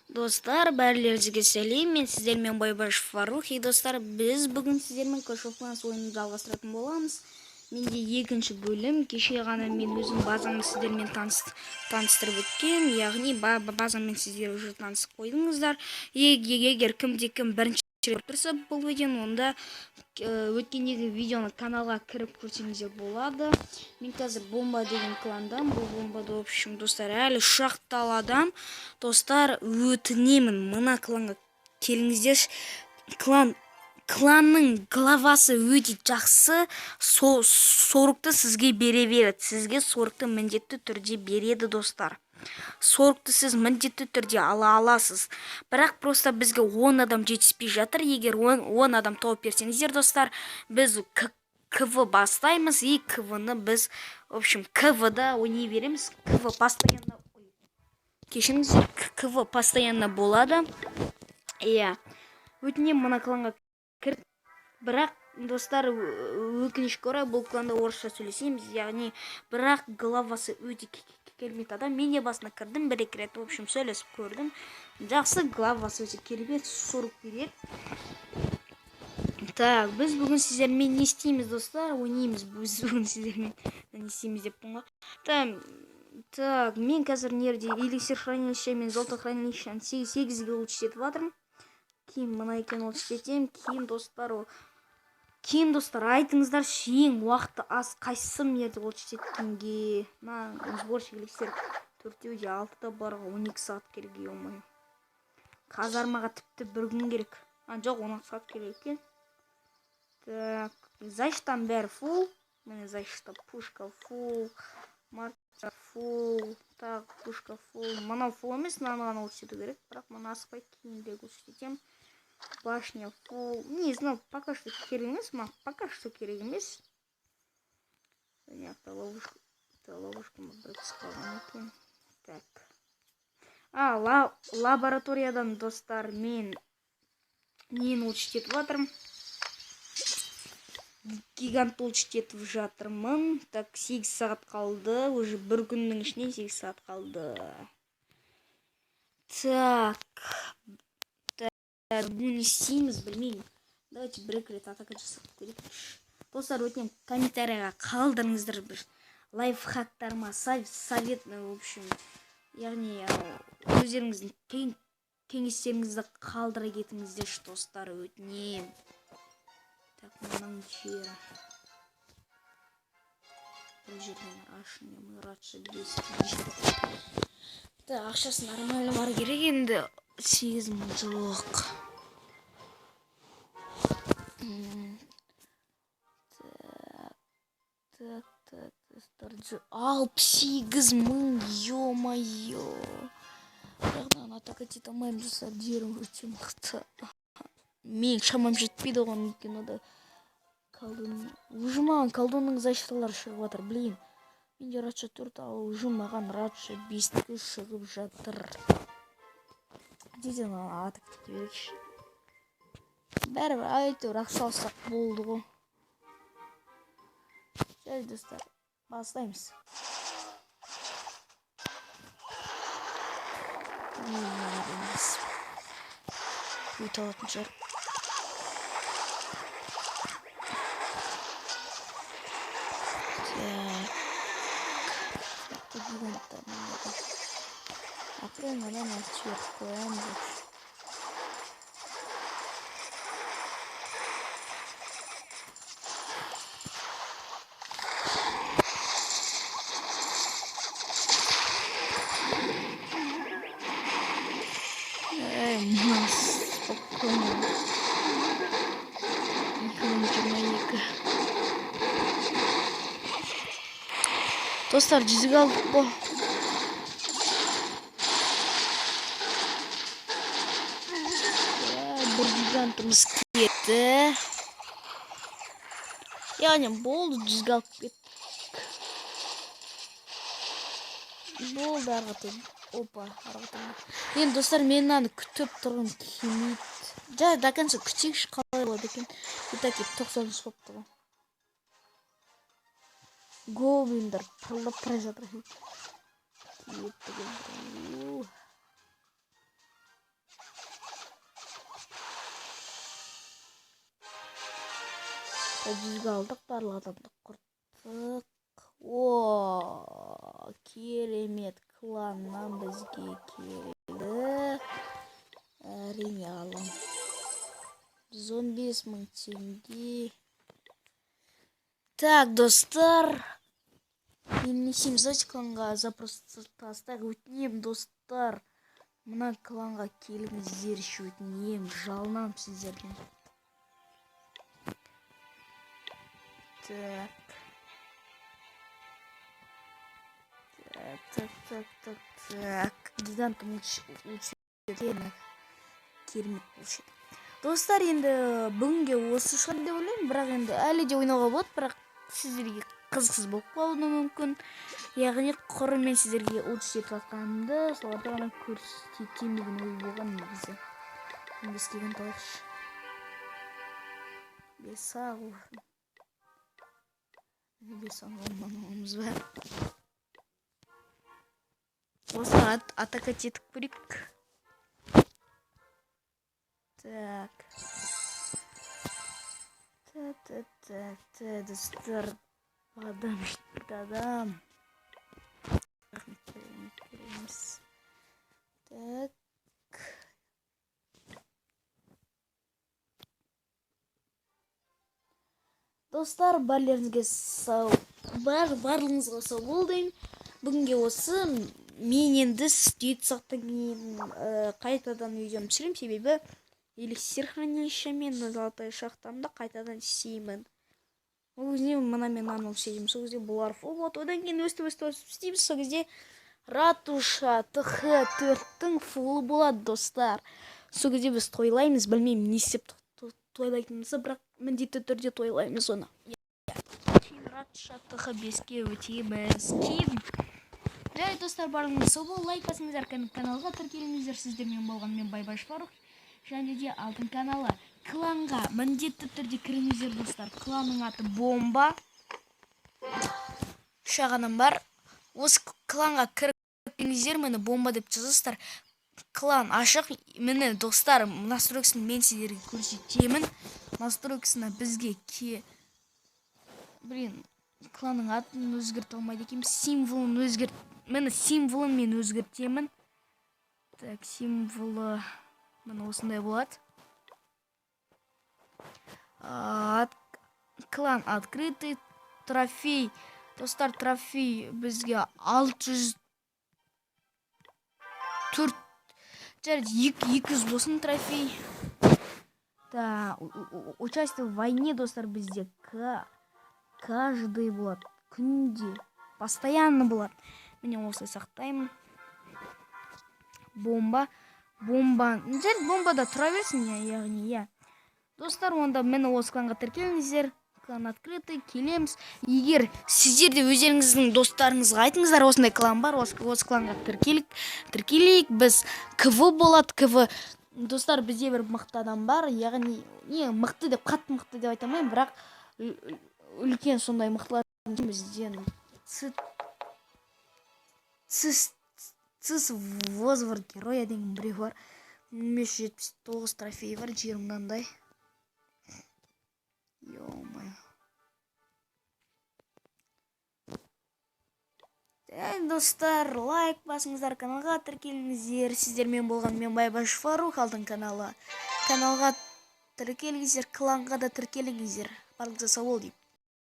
Достар, бәрілеріңізге сәлем. Мен сіздермен Байбаш Фарух. Достар, біз бүгін сіздермен Clash of Clans ойынын жалғастыратын боламыз. Менде екінші бөлім. Кеше ғана мен өзім базамды сіздермен таныстырып өткен. Яғни базаммен сіздер уже танысып қойдыңыздар. Егер кімде-кім бірінші рет тұрса бұл видеоны, онда өткендегі видеоны каналға кіріп көрсеңіздер болады. Мен қазір бомба деген кландам. Бұл бомбада, в общем, достар, әлі шақталадам. Достар, өтінемін, мына кланға келіңіздерші. Кланның главасы өте жақсы. Сорықты сізге бере береді. Сізге сорықты міндетті түрде береді, достар. Сорықты сіз міндетті түрде ала аласыз. Бірақ просто бізге 10 адам жетіспей жатыр. Егер 10 адам тауып берсеңіздер, достар, біз КВ бастаймыз. И КВ-ны біз, в общем, КВ-да ойнай береміз. КВ постоянно... Кешіңіздер, КВ постоянно болады. Өтінем мына кланға кір. Бірақ, достар, өкінішке орай бұл кланда орысша сөйлесеміз. Яғни, бірақ главасы өте керемет адам. Мен де басына кірдім, бір-екі рет, в общем, сөйлесіп көрдім. Жақсы, главасы өте керемет, 40 береді. Так, біз бүгін сіздермен не істейміз, достар? Ойнаймыз біз бүгін сіздермен не істейміз деп бұнға. Так, мен қазір нерде эликсир хранилища мен золото хранилищаны 8-ге улучшетіп жатырмын. Кейін мұна екен улучшетем. Кейін достар, айтыңыздар, ең уақыты аз қайсысы мерді улучшеткенге. Сборщик эликсир 4-де 6-да барға 12 сағат керек, ё-моё. Казармаға тіпті бір күн керек. Жоқ, 16 сағат керек екен. Так, защитам бәрі фул. Міне защита пушка фул. Марка фул. Так, пушка фул. Мына фул емес, мынаны улучшету керек. Бірақ мына аспай кейінірек улучшетем. Башня фул. Не знаю, пока что керек емес. Пока что керек емес. Ловушка бір қысқалған екен. Так. Лабораториядан, достар, мен нені улучшетіп жатырмын. Гигант улучшетіп жатырмын. Так, 8 сағат қалды. Уже бір күннің ішіне 8 сағат қалды. Так. Бүгін істейміз, білмеймін. Давайте бір-екі рет атака жасап көрейік. Достар, өтінен комментарияға қалдырыңыздар бір лайфхактарыма, совет, в общем, яғни өздеріңіздің кеңестеріңізді қалдыра кетіңіздер, достар, өтінем. Так, мұның жері. Бұл жерден рашыны 10. Так, ақшасы нормально бар керек, енді 8 мың жоқ. Так, достар, 68 мың, ё-моё. Яғынан атака тет алмайым жасап жерім өте мықты. Мен шамам жетпейді оған кинода. Уже маған колдонның защиталары шығып жатыр, білейін. Менде радша 4, ал уже маған радша 5-ті шығып жатыр. Деден атак тете берекші. Бәрі әйтеуір ақша алсақ болды ғой. Жай, достар, бастаймыз. Өте алатын шығар. Откроем, наверное, сверху. Спокойно. Достар, жүзіге алдық қой. Бір гигантымыз кетті. Яғни болды, жүзіге алып кеттік. Болды, арғатым. Опа, арғатым. Енді, достар, мен аны күтіп тұрғым келмейді. Жа, даканша күтейікші қалай болады екен. Итак, 90 спопты ғой. Гоблиндар пырлап бара жатыр. жүзге алдық, барлық адамды құрттық. О, керемет, кланнан бізге келді. Әрине алам. 115.000 теңге. Так, достар. Мен несем кланға запрос тастайық. Өтінем, достар. Мына кланға келіңіздер, өтінем. Жалынам сіздерден. Так. Гигантом лучше керемет болшы. Достар, енді бүгінге осы шығар деп ойлаймын, бірақ енді әлі де ойнауға болады, бірақ сіздерге қызықсыз болып қалуы мүмкін. Яғни құры мен сіздерге лучше етіп жатқанымды соларды ғана көрсетемін деген ой болған негізі. Бес келген талақшы. Бес ағыл. Бес ағылманымыз бар. Осы атака тетік көрейік. Так. Достар. Адам. Так. Достар, барлығыңызға сау. Барлығыңызға сау болдым. Бүгінге осы мен енді 7 сағаттан кейін қайтадан видеом түсірем, себебі эликсир хранилище мен золотой шахтамды қайтадан істеймін. Ол кезде мына мен анау істеймін. Сол кезде бұлар фул болады. Одан кейін өстіп істейміз. Сол кезде ратуша ТХ4-тің фулы болады, достар. Сол кезде біз тойлаймыз. Білмеймін, не істеп тойлайтынымызды, бірақ міндетті түрде тойлаймыз оны. Кейін ратуша ТХ5-ке өтеміз. Кейін жарайды, достар, барлығыңыз сау бол, лайк басыңыздар, каналға тіркеліңіздер. Сіздермен болған мен Байбаш Фарух. Және де алтын каналы. Кланға міндетті түрде кіріңіздер, достар. Кланның аты Бомба. Шағаным бар. Осы кланға кіріңіздер, мені Бомба деп жазасыздар. Клан ашық. Мені, достар, настройкасын мен сіздерге көрсетемін. Настройкасына бізге кланның атын өзгерте алмайды екенмін. Символын мені символын мен өзгертемін. Так, символы міне осындай болады. Клан открытый. Трофей. Достар, трофей бізге 604. Жарайды, 200 болсын трофей. Участие в войне, достар, бізде каждый болады. Күнде. Постоянно болады. Міне осылай сақтаймын. Бомба. Жарайды, бомбада тұра берсін, яғни. Достар, онда мені осы кланға тіркеліңіздер. Клан открытый, келеміз. Егер сіздер де өздеріңіздің достарыңызға айтыңыздар, осындай клан бар, осы кланға тіркелейік. Біз КВ болады, КВ. Достар, бізде бір мықты адам бар, яғни мықты деп, қатты мықты деп айтамайын, бірақ үлкен сондай мықтылар бізден Цис возвор героя деген біреу бар. 579 трофей бар, 20-дандай. Ё-моё. Достар, лайк басыңыздар, каналға тіркеліңіздер. Сіздермен болған мен Байбаш Фарух, алтын каналы. Каналға тіркеліңіздер, кланға да тіркеліңіздер. Барлығыңызға сау бол деймін.